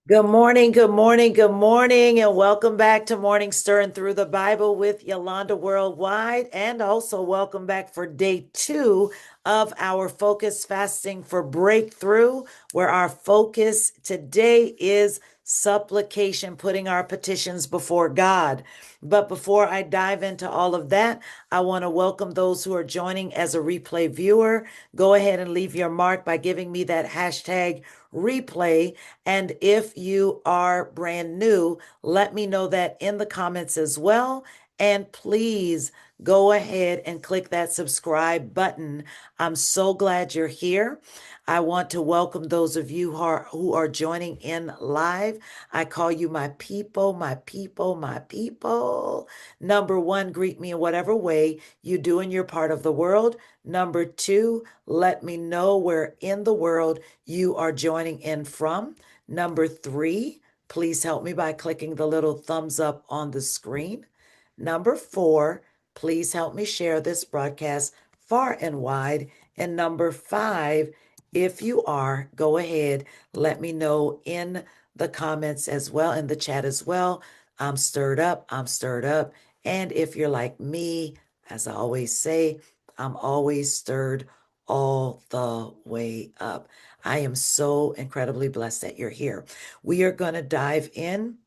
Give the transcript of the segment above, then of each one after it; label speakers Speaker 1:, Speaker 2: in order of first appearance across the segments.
Speaker 1: Good morning, good morning, good morning, and welcome back to Morning Stirring Through the Bible with Yolanda Worldwide. And also welcome back for day 2 of our focus fasting for breakthrough, where our focus today is supplication, putting our petitions before God. But before I dive into all of that, I want to welcome those who are joining as a replay viewer. Go ahead and leave your mark by giving me that hashtag replay. And if you are brand new, let me know that in the comments as well. And please go ahead and click that subscribe button. I'm so glad you're here. I want to welcome those of you who are joining in live. I call you my people, my people, my people. Number one, greet me in whatever way you do in your part of the world. Number two, let me know where in the world you are joining in from. Number three, please help me by clicking the little thumbs up on the screen. Number four, please help me share this broadcast far and wide. And number five, if you are, go ahead, let me know in the comments as well, in the chat as well. I'm stirred up, I'm stirred up. And if you're like me, as I always say, I'm always stirred all the way up. I am so incredibly blessed that you're here. We are going to dive in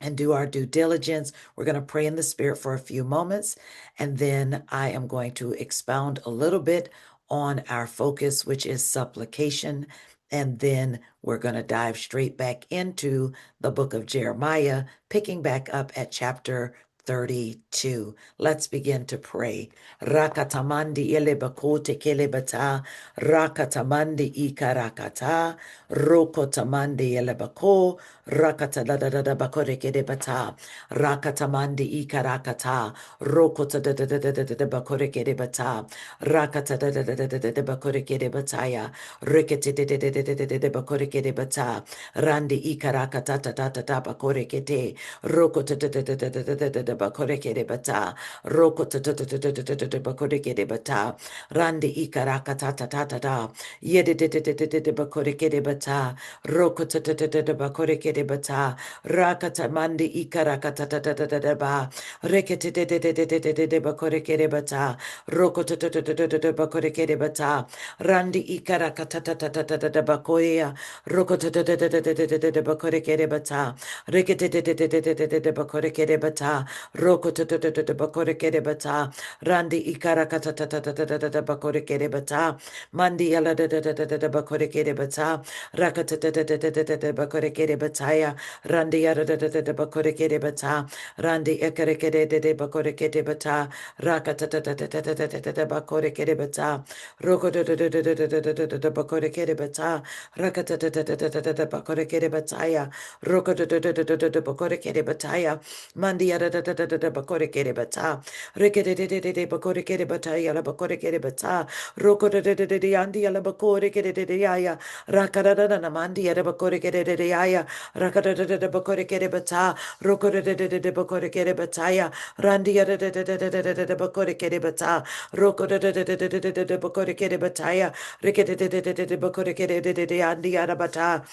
Speaker 1: and do our due diligence. We're going to pray in the Spirit for a few moments, and then I am going to expound a little bit on our focus, which is supplication. And then we're going to dive straight back into the book of Jeremiah, picking back up at chapter 32. Let's begin to pray. Rakatamandi elebakote kelebata, rakatamandi ikarakata, rokotamandi elebako, rakata da da da da bakore kedebata, rakatamandi ikarakata, rokota da da da da da da bakore kedebata, rakata da da da da da da bakore kedebataya, rikete da da da da da da bakore kedebata, randi ikarakata ta ta ta ta bakore kede, rokota da da da da da da da da bakore kedebata, rokota da da da da da da da bakore kedebata, randi ikarakata ta ta ta ta, yede da da da da da bakore kedebata, rokota da da da da bakore kedebata, rakata mandi ikarakata ta ta ta ta ta ba, rekete da da da da da da da bakore kedebata, rokota da da da da da bakore kedebata, randi ikarakata ta ta ta ta ta ta bakoya, rokota da da da da da da da da bakore kedebata, rekete da da da da da da da bakore kedebata, rokota da da da da bakore kedebata, randi ikarakata ta ta ta ta ta ta bakore kedebata, mandi ala da da da da da bakore kedebata, rakata da da da da da da bakore kedebataya, randi ala da da da da bakore kedebata, randi ekare kede de de bakore kedebata, rakata da da da da da da da da bakore kedebata, roko da da da da da da da da da bakore kedebata, rakata da da da da da da bakore kedebataya, roko da da da da da da bakore kedebataya, mandi ala da da da da bakore kedebata, rekede de de de de bakore kedebataya la bakore kedebata, roko de de de de de andi ala bakore kede de de ya rakada da na mandi ala bakore kede de de ya rakada de de bakore kede bata roko de de de bakore kede bataya randi ala de de de de de bakore kede bata roko de de de de de bakore kede bataya rekede de de de de bakore kede de de andi ala bata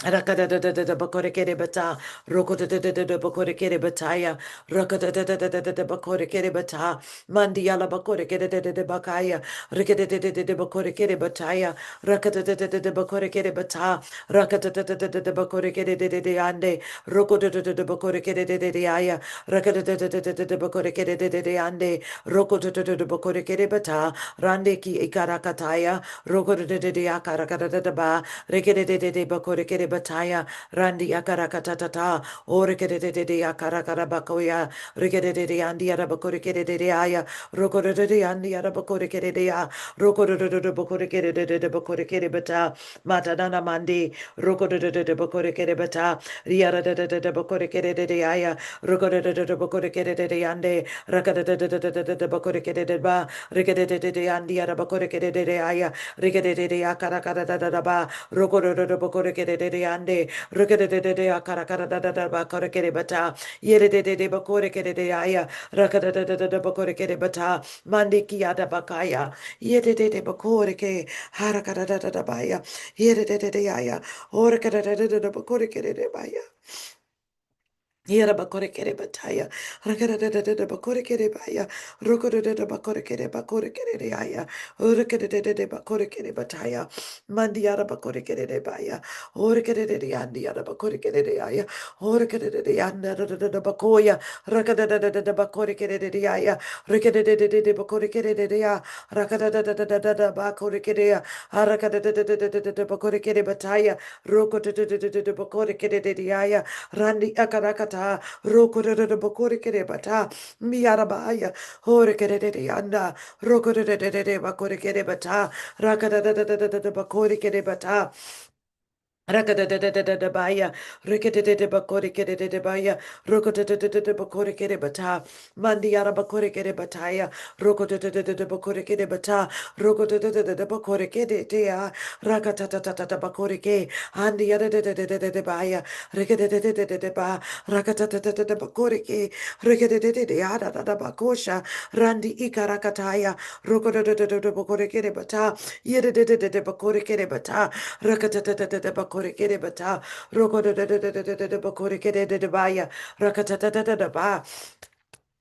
Speaker 1: Rakada da da da da bakore kere bata, roko da da da da da bakore kere bataya, rakada da da da da da da bakore kere bata, mandiala bakore kere da da da bakaya, rikada da da da da bakore kere bataya, rakada da da da da bakore kere bata, rakada da da da da da bakore kere da da da ande, roko da da da da bakore kere da da da aya, rakada da da da da da bakore kere da da da ande, roko da da da da bakore kere bata, rande ki ikarakataya, roko da da da da akarakada da da ba, rikada da da da bakore kere bataya randi akarakatata orekedede akarakarabakoya rekedede andi arabakorekedede aya rokodede andi arabakorekedede ya rokodede bakorekedede bakorekede bata matadana mandi rokodede bakorekede bata riaradede bakorekedede aya rokodede bakorekedede ande rakadede bakorekedede ba rekedede andi arabakorekedede aya rekedede akarakatata ba rokodede bakorekedede ande, rukadadadade akarakadadada bakorekere bata, yededede bakorekere aya, rakadadada bakorekere bata, mandikiada bakaya, yedede bakoreke, harakadadada baya, yedede aya, orakadadada bakorekere baya. Yera bakore kere bataya, rakada da bakore kere baya, rokoda da bakore kere aya, urakada da bakore kere bataya, mandiara bakore kere baya, orakada de andiara bakore kere aya, orakada de anda da bakoya, rakada da bakore kere aya, rakada de bakore kere ya, rakada da bakore kere ya, arakada da bakore kere bataya, rokoda da bakore kere aya, randi akarakata. Rokore bakore kere bata miarabaya hore kere anda rokore bakore kere bata rakada bakore kere bata. Rakadadadadadabaya, rikadadadabakorikedadadabaya, rokodadadadabakorikedabata, mandiarabakorikedabataia, rokodadadadabakorikedabata, rokodadadadabakorikedea, rakatatatatabakorike, andiadadadadadabaya, rikadadadadadaba, rakatatatatabakorike, rikadadadadadadabakosha, randi ikarakataya, rokodadadadabakorikedabata, yedadadadabakorikedabata, Rakatatatata bata, rokodadadadadada baya, rakatatatata.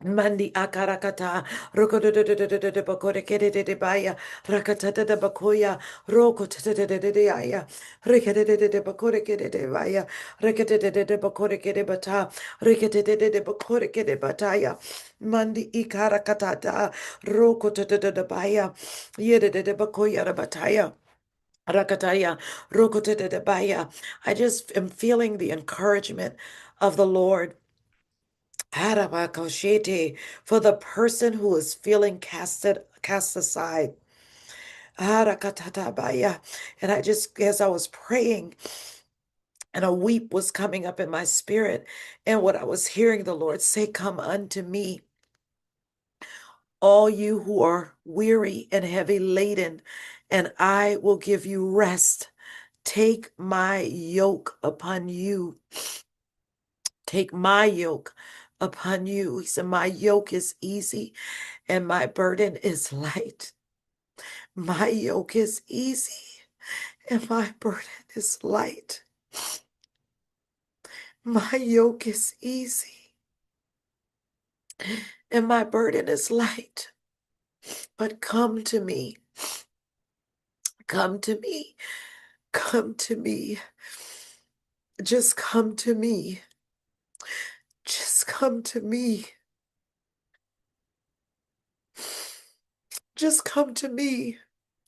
Speaker 1: Mandi akarakata, rokodadadadadada bakorekede baya, rakatata bakoya, rokotadadadadaya, rekadadadada bakorekede baya, rekadadadada bakorekede bata, rekadadadada bakorekede bataya, mandi ikarakatata, rokotadadada baya, yedadada bakoya rabataya. Rakataya, Rokotedebaya. I just am feeling the encouragement of the Lord. Harabakoshete, for the person who is feeling cast aside. Harakatatabaya. And I just, as I was praying, and a weep was coming up in my spirit, and what I was hearing the Lord say, "Come unto me, all you who are weary and heavy laden, and I will give you rest. Take my yoke upon you. Take my yoke upon you." He said, "My yoke is easy and my burden is light." My yoke is easy and my burden is light. My yoke is easy and my burden is light. But come to me. Come to me. Come to me. Just come to me. Just come to me. Just come to me,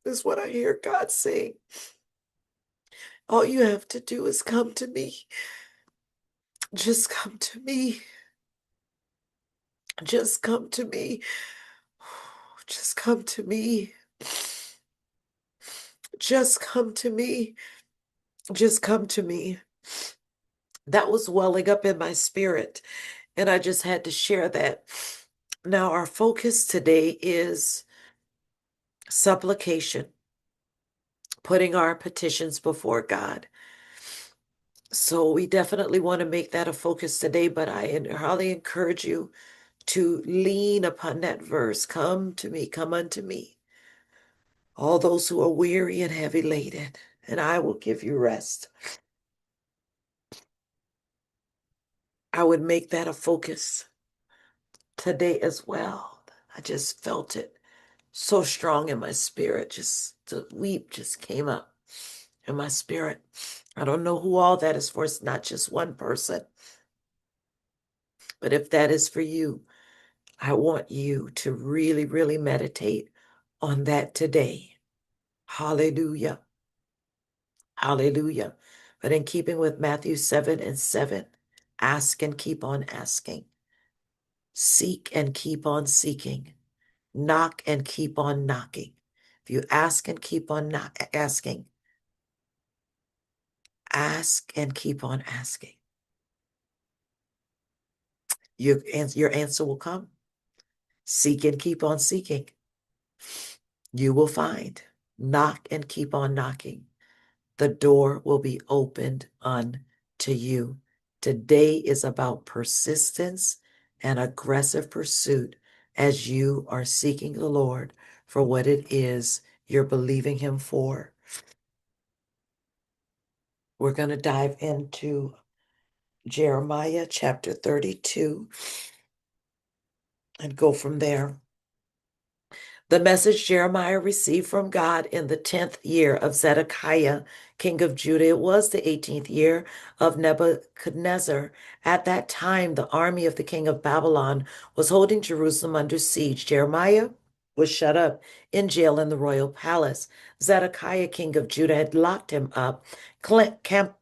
Speaker 1: is what I hear God saying. All you have to do is come to me. Just come to me. Just come to me. Just come to me. Just come to me. Just come to me. That was welling up in my spirit, and I just had to share that. Now, our focus today is supplication, putting our petitions before God. So we definitely want to make that a focus today, but I highly encourage you to lean upon that verse. Come to me, come unto me, all those who are weary and heavy laden, and I will give you rest. I would make that a focus today as well. I just felt it so strong in my spirit. Just the weep just came up in my spirit. I don't know who all that is for. It's not just one person. But if that is for you, I want you to really, really meditate on that today. Hallelujah. Hallelujah. But in keeping with Matthew 7:7, ask and keep on asking. Seek and keep on seeking. Knock and keep on knocking. If you ask and keep on asking, ask and keep on asking, your answer will come. Seek and keep on seeking. You will find. Knock and keep on knocking. the door will be opened unto you. Today is about persistence and aggressive pursuit as you are seeking the Lord for what it is you're believing Him for. We're going to dive into Jeremiah chapter 32 and go from there. The message Jeremiah received from God in the 10th year of Zedekiah, king of Judah. It was the 18th year of Nebuchadnezzar. At that time, the army of the king of Babylon was holding Jerusalem under siege. Jeremiah was shut up in jail in the royal palace. Zedekiah, king of Judah, had locked him up,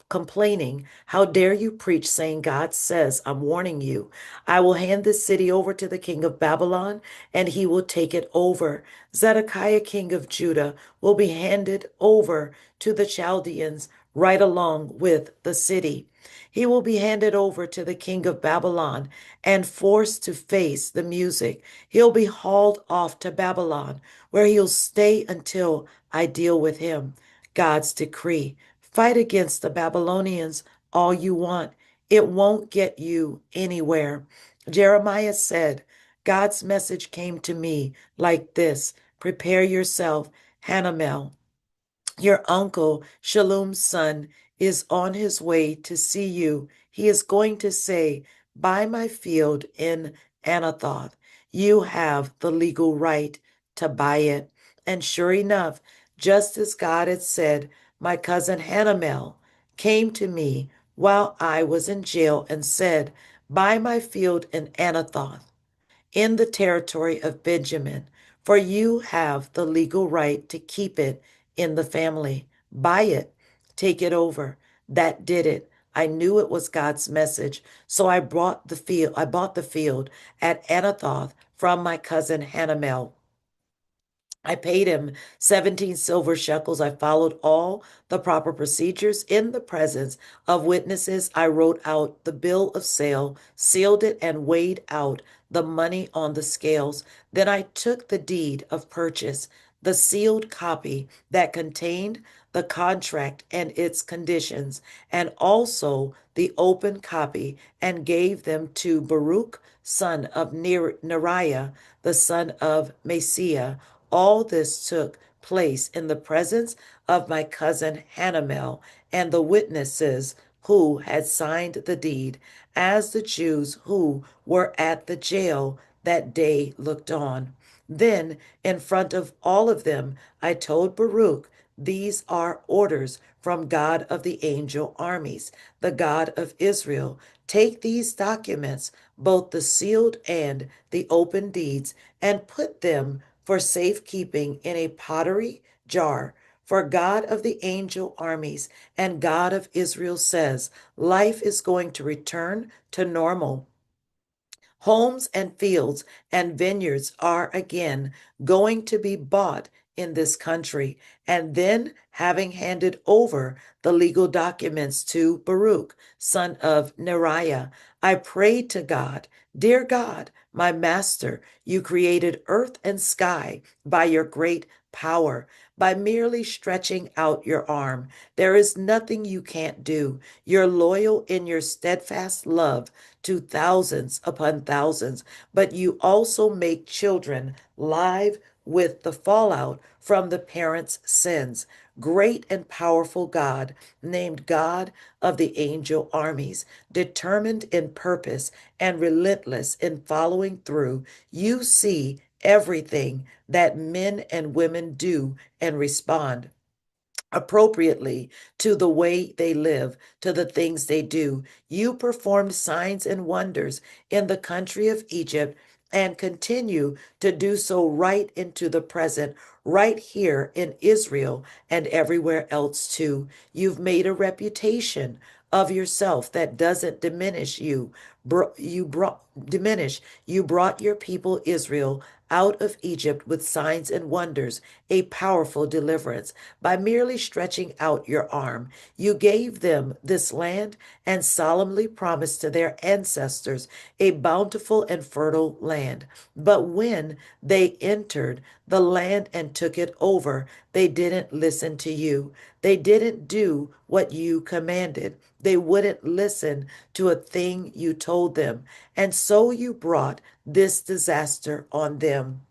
Speaker 1: complaining, "How dare you preach, saying, God says, I'm warning you. I will hand this city over to the king of Babylon, and he will take it over. Zedekiah, king of Judah, will be handed over to the Chaldeans right along with the city. He will be handed over to the king of Babylon and forced to face the music. He'll be hauled off to Babylon, where he'll stay until I deal with him." God's decree. Fight against the Babylonians all you want. It won't get you anywhere. Jeremiah said, God's message came to me like this: prepare yourself, Hanamel. Your uncle, Shalom's son, is on his way to see you. He is going to say, buy my field in Anathoth. You have the legal right to buy it. And sure enough, just as God had said, my cousin Hanamel came to me while I was in jail and said, buy my field in Anathoth in the territory of Benjamin, for you have the legal right to keep it in the family. Buy it, take it over. That did it. I knew it was God's message, so I bought the field at Anathoth from my cousin Hanamel. I paid him 17 silver shekels. I followed all the proper procedures in the presence of witnesses. I wrote out the bill of sale, sealed it, and weighed out the money on the scales. Then I took the deed of purchase, the sealed copy that contained the contract and its conditions, and also the open copy, and gave them to Baruch, son of Neriah, the son of Messiah. All this took place in the presence of my cousin Hanamel and the witnesses who had signed the deed, as the Jews who were at the jail that day looked on. Then, in front of all of them, I told Baruch, these are orders from God of the angel armies, the God of Israel. Take these documents, both the sealed and the open deeds, and put them for safekeeping in a pottery jar. For God of the angel armies and God of Israel says, life is going to return to normal. Homes and fields and vineyards are again going to be bought in this country. And then, having handed over the legal documents to Baruch, son of Neriah, I prayed to God, dear God, my master, you created earth and sky by your great power, by merely stretching out your arm. There is nothing you can't do. You're loyal in your steadfast love to thousands upon thousands, but you also make children live with the fallout from the parents' sins. Great and powerful God, named God of the angel armies, determined in purpose and relentless in following through, you see everything that men and women do and respond appropriately to the way they live, to the things they do. You performed signs and wonders in the country of Egypt and continue to do so right into the present, right here in Israel and everywhere else too. You've made a reputation of yourself that doesn't diminish you. You brought your people Israel out of Egypt with signs and wonders, a powerful deliverance. By merely stretching out your arm, you gave them this land and solemnly promised to their ancestors a bountiful and fertile land. But when they entered the land and took it over. They didn't listen to you. They didn't do what you commanded. They wouldn't listen to a thing you told them. And so you brought this disaster on them.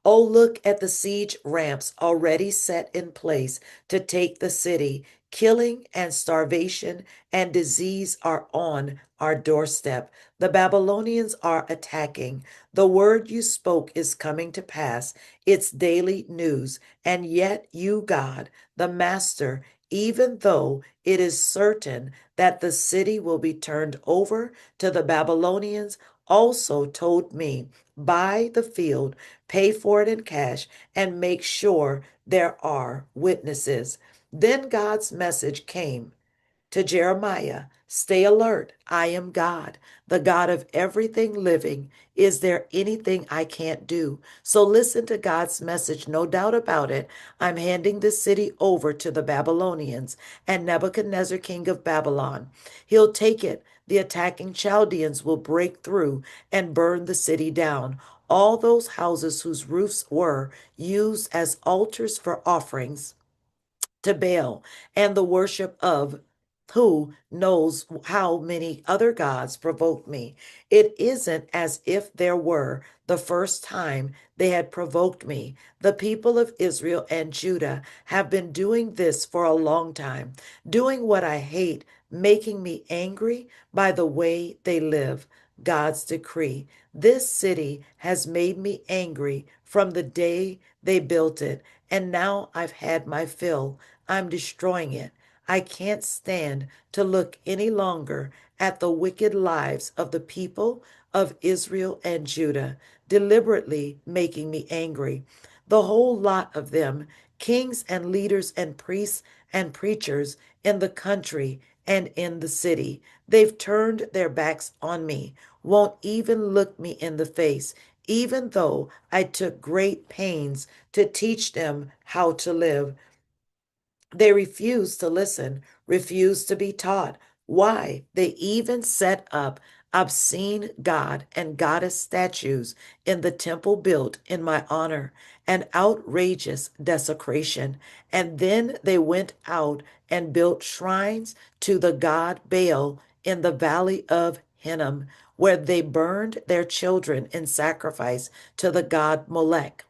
Speaker 1: Oh, look at the siege ramps already set in place to take the city. Killing and starvation and disease are on our doorstep. The Babylonians are attacking. The word you spoke is coming to pass. It's daily news. And yet, you, God, the Master, even though it is certain that the city will be turned over to the Babylonians, also told me, buy the field, pay for it in cash, and make sure there are witnesses. Then God's message came to Jeremiah. Stay alert. I am God, the God of everything living. Is there anything I can't do? So listen to God's message. No doubt about it. I'm handing this city over to the Babylonians and Nebuchadnezzar, king of Babylon. He'll take it. The attacking Chaldeans will break through and burn the city down. All those houses whose roofs were used as altars for offerings to Baal and the worship of who knows how many other gods provoked me. It isn't as if there were the first time they had provoked me. The people of Israel and Judah have been doing this for a long time, doing what I hate, making me angry by the way they live. God's decree. This city has made me angry from the day they built it, and now I've had my fill. I'm destroying it. I can't stand to look any longer at the wicked lives of the people of Israel and Judah, deliberately making me angry. The whole lot of them, kings and leaders and priests and preachers in the country and in the city. They've turned their backs on me, won't even look me in the face, even though I took great pains to teach them how to live. They refuse to listen, refuse to be taught. Why? They even set up obscene god and goddess statues in the temple built in my honor, an outrageous desecration. And then they went out and built shrines to the god Baal in the valley of Hinnom, where they burned their children in sacrifice to the god Molech.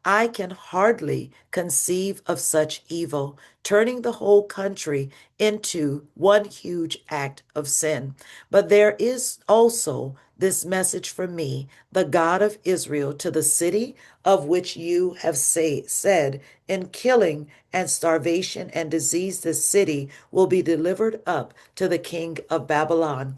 Speaker 1: I can hardly conceive of such evil, turning the whole country into one huge act of sin. But there is also this message from me, the God of Israel, to the city of which you have said, in killing and starvation and disease, this city will be delivered up to the king of Babylon.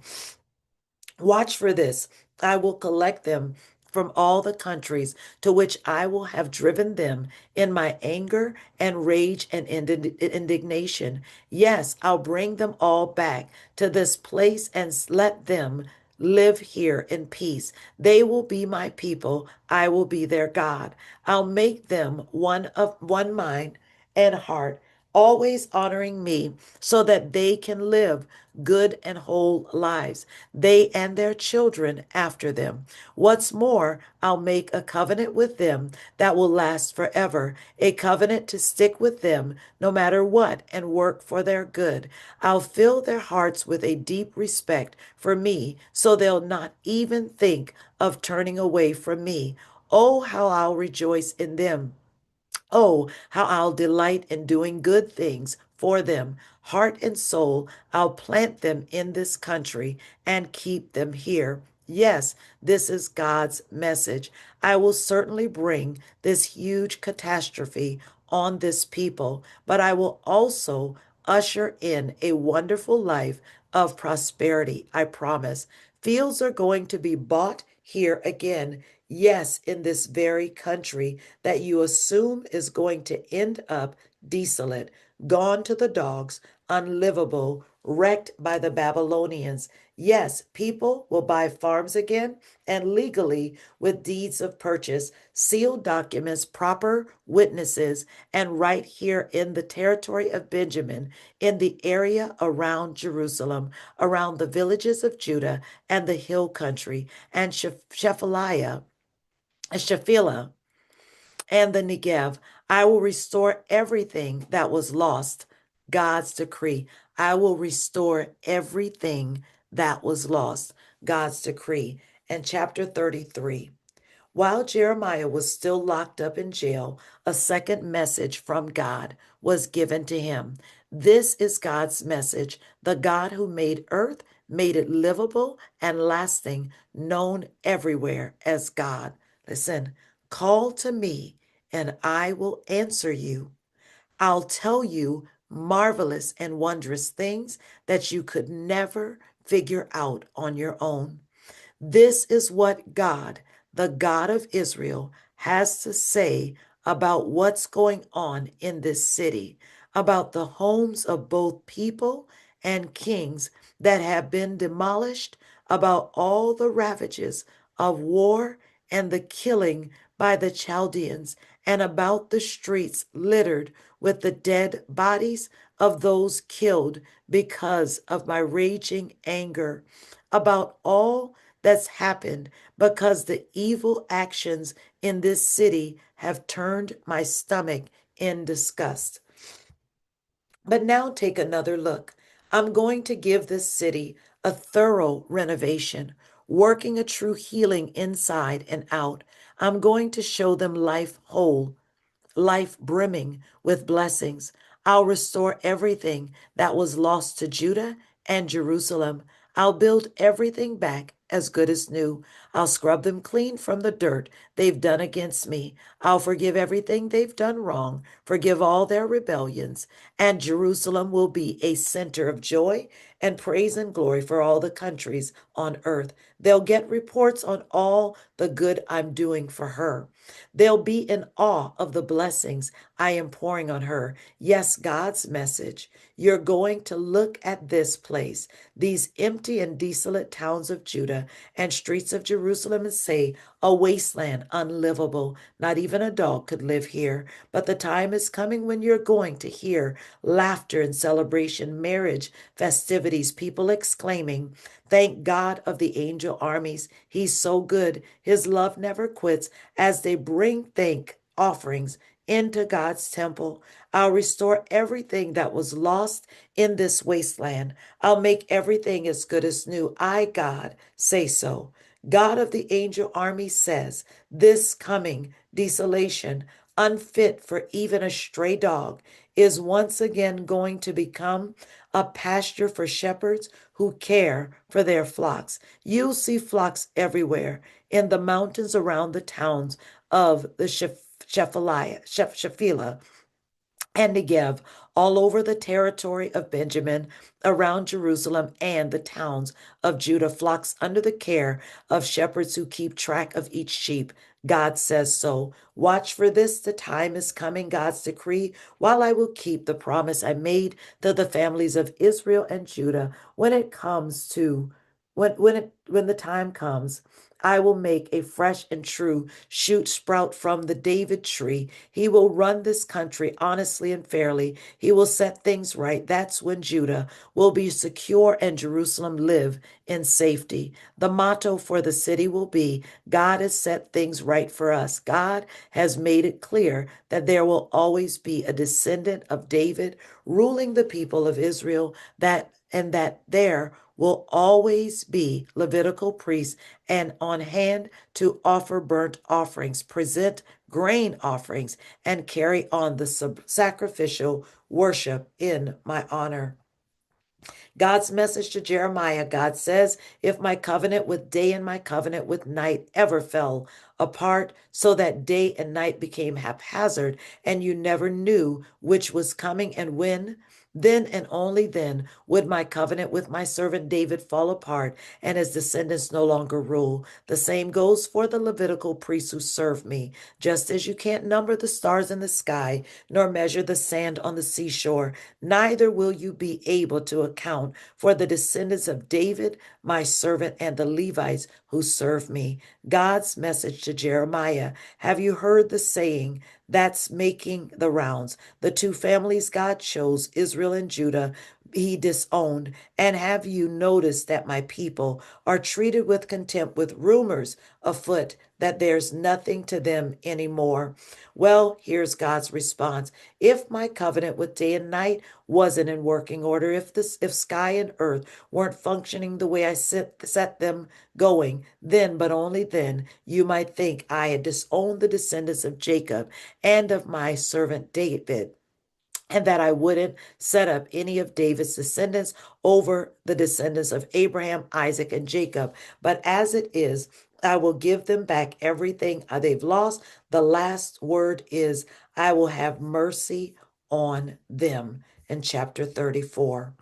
Speaker 1: Watch for this. I will collect them from all the countries to which I will have driven them in my anger and rage and indignation. Yes, I'll bring them all back to this place and let them live here in peace. They will be my people. I will be their God. I'll make them one of one mind and heart, always honoring me so that they can live good and whole lives, they and their children after them. What's more, I'll make a covenant with them that will last forever, a covenant to stick with them no matter what and work for their good. I'll fill their hearts with a deep respect for me so they'll not even think of turning away from me. Oh, how I'll rejoice in them. Oh, how I'll delight in doing good things for them. Heart and soul, I'll plant them in this country and keep them here. Yes, this is God's message. I will certainly bring this huge catastrophe on this people, but I will also usher in a wonderful life of prosperity, I promise. Fields are going to be bought here again. Yes, in this very country that you assume is going to end up desolate, gone to the dogs, unlivable, wrecked by the Babylonians. Yes, people will buy farms again and legally with deeds of purchase, sealed documents, proper witnesses, and right here in the territory of Benjamin, in the area around Jerusalem, around the villages of Judah and the hill country, and Shephelah, and the Negev. I will restore everything that was lost. God's decree. I will restore everything that was lost. God's decree. And chapter 33. While Jeremiah was still locked up in jail, a second message from God was given to him. This is God's message. The God who made earth, made it livable and lasting, known everywhere as God. Listen, call to me and I will answer you. I'll tell you marvelous and wondrous things that you could never figure out on your own. This is what God, the God of Israel, has to say about what's going on in this city, about the homes of both people and kings that have been demolished, about all the ravages of war and the killing by the Chaldeans, and about the streets littered with the dead bodies of those killed because of my raging anger, about all that's happened because the evil actions in this city have turned my stomach in disgust. But now take another look. I'm going to give this city a thorough renovation, working a true healing inside and out. I'm going to show them life whole, life brimming with blessings. I'll restore everything that was lost to Judah and Jerusalem. I'll build everything back as good as new. I'll scrub them clean from the dirt they've done against me. I'll forgive everything they've done wrong, forgive all their rebellions, and Jerusalem will be a center of joy and praise and glory for all the countries on earth. They'll get reports on all the good I'm doing for her. They'll be in awe of the blessings I am pouring on her. Yes, God's message. You're going to look at this place, these empty and desolate towns of Judah and streets of Jerusalem, and say, a wasteland, unlivable. Not even a dog could live here. But the time is coming when you're going to hear laughter and celebration, marriage, festivities, people exclaiming, thank God of the angel armies. He's so good. His love never quits as they bring thank offerings into God's temple. I'll restore everything that was lost in this wasteland. I'll make everything as good as new. I, God, say so. God of the angel army says, this coming desolation, unfit for even a stray dog, is once again going to become a pasture for shepherds who care for their flocks. You'll see flocks everywhere in the mountains around the towns of the Shephelah and Negev, all over the territory of Benjamin, around Jerusalem and the towns of Judah, flocks under the care of shepherds who keep track of each sheep. God says so. Watch for this. The time is coming, God's decree, while I will keep the promise I made to the families of Israel and Judah. When the time comes, I will make a fresh and true shoot sprout from the David tree. He will run this country honestly and fairly. He will set things right. That's when Judah will be secure and Jerusalem live in safety. The motto for the city will be, God has set things right for us. God has made it clear that there will always be a descendant of David ruling the people of Israel, that there will always be Levitical priests and on hand to offer burnt offerings, present grain offerings, and carry on the sacrificial worship in my honor. God's message to Jeremiah, God says, if my covenant with day and my covenant with night ever fell apart, so that day and night became haphazard and you never knew which was coming and when, then and only then would my covenant with my servant David fall apart and his descendants no longer rule. The same goes for the Levitical priests who serve me. Just as you can't number the stars in the sky, nor measure the sand on the seashore, neither will you be able to account for the descendants of David, my servant, and the Levites who serve me. God's message to Jeremiah. Have you heard the saying that's making the rounds? The two families God chose, Israel and Judah, he disowned. And have you noticed that my people are treated with contempt, with rumors afoot that there's nothing to them anymore. Well, here's God's response. If my covenant with day and night wasn't in working order, if sky and earth weren't functioning the way I set them going, then, but only then, you might think I had disowned the descendants of Jacob and of my servant David, and that I wouldn't set up any of David's descendants over the descendants of Abraham, Isaac, and Jacob. But as it is, I will give them back everything they've lost. The last word is, I will have mercy on them in chapter 34.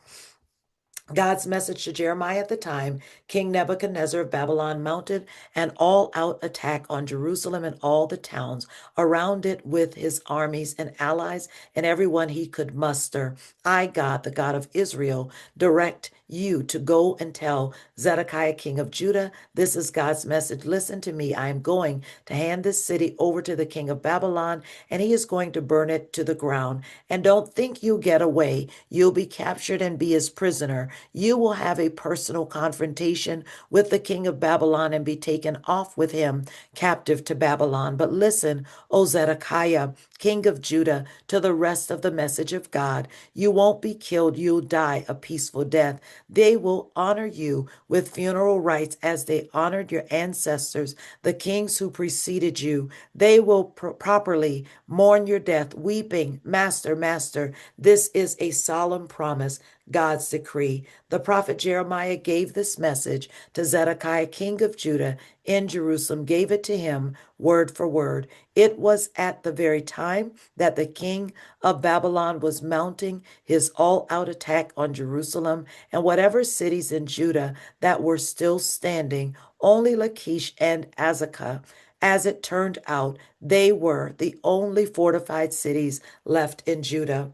Speaker 1: God's message to Jeremiah at the time, King Nebuchadnezzar of Babylon mounted an all-out attack on Jerusalem and all the towns around it with his armies and allies and everyone he could muster. I, God, the God of Israel, direct you to go and tell Zedekiah, king of Judah, this is God's message. Listen to me. I am going to hand this city over to the king of Babylon, and he is going to burn it to the ground. And don't think you'll get away. You'll be captured and be his prisoner. You will have a personal confrontation with the king of Babylon and be taken off with him captive to Babylon. But listen, O Zedekiah, king of Judah, to the rest of the message of God. You won't be killed. You'll die a peaceful death. They will honor you with funeral rites as they honored your ancestors, the kings who preceded you. They will properly mourn your death, weeping, Master, Master. This is a solemn promise, God's decree. The prophet Jeremiah gave this message to Zedekiah, king of Judah, in Jerusalem, gave it to him word for word. It was at the very time that the king of Babylon was mounting his all-out attack on Jerusalem and whatever cities in Judah that were still standing, only Lachish and Azekah. As it turned out, they were the only fortified cities left in Judah.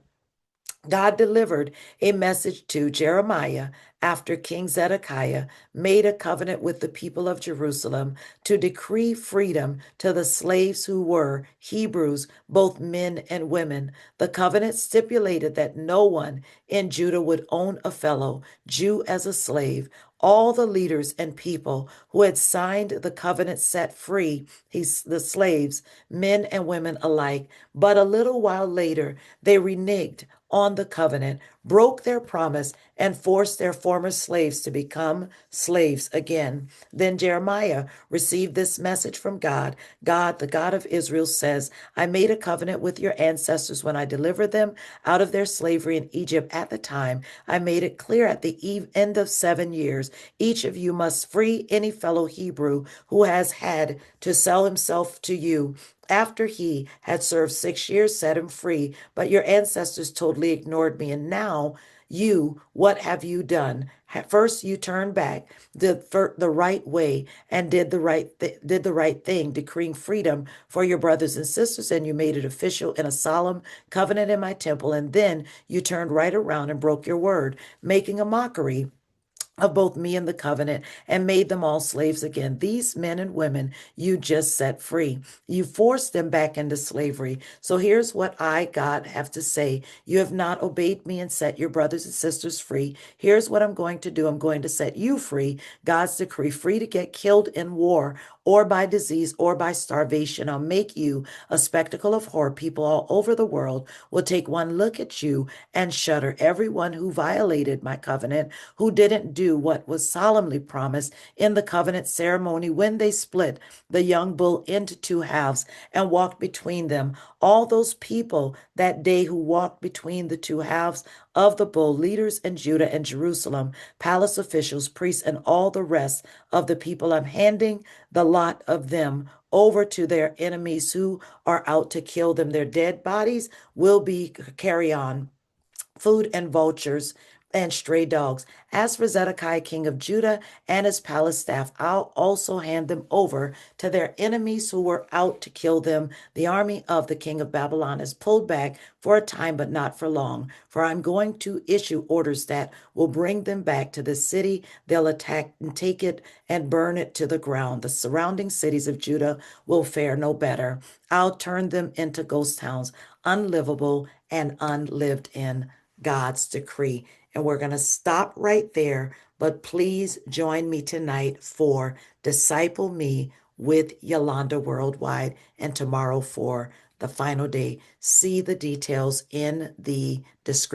Speaker 1: God delivered a message to Jeremiah after King Zedekiah made a covenant with the people of Jerusalem to decree freedom to the slaves who were Hebrews, both men and women. The covenant stipulated that no one in Judah would own a fellow Jew as a slave. All the leaders and people who had signed the covenant set free the slaves, men and women alike. But a little while later, they reneged on the covenant, broke their promise, and forced their former slaves to become slaves again. Then Jeremiah received this message from God. God, the God of Israel, says, I made a covenant with your ancestors when I delivered them out of their slavery in Egypt. At the time, I made it clear at the end of 7 years, each of you must free any fellow Hebrew who has had to sell himself to you. After he had served 6 years, set him free. But your ancestors totally ignored me. And now what have you done? First, you turned back the right way and did the right thing, decreeing freedom for your brothers and sisters, and you made it official in a solemn covenant in my temple. And then you turned right around and broke your word, making a mockery of both me and the covenant, and made them all slaves again. These men and women you just set free. You forced them back into slavery. So here's what I, God, have to say. You have not obeyed me and set your brothers and sisters free. Here's what I'm going to do. I'm going to set you free. God's decree, free to get killed in war or by disease or by starvation. I'll make you a spectacle of horror. People all over the world will take one look at you and shudder. Everyone who violated my covenant, who didn't do what was solemnly promised in the covenant ceremony when they split the young bull into 2 halves and walked between them. All those people that day who walked between the 2 halves of the bull, leaders in Judah and Jerusalem, palace officials, priests, and all the rest of the people, I'm handing the lot of them over to their enemies who are out to kill them. Their dead bodies will be carry on food and vultures and stray dogs. As for Zedekiah, king of Judah, and his palace staff, I'll also hand them over to their enemies who were out to kill them. The army of the king of Babylon is pulled back for a time, but not for long. For I'm going to issue orders that will bring them back to the city. They'll attack and take it and burn it to the ground. The surrounding cities of Judah will fare no better. I'll turn them into ghost towns, unlivable and unlived in. God's decree. And we're going to stop right there, but please join me tonight for Disciple Me with Yolanda Worldwide, and tomorrow for the final day. See the details in the description.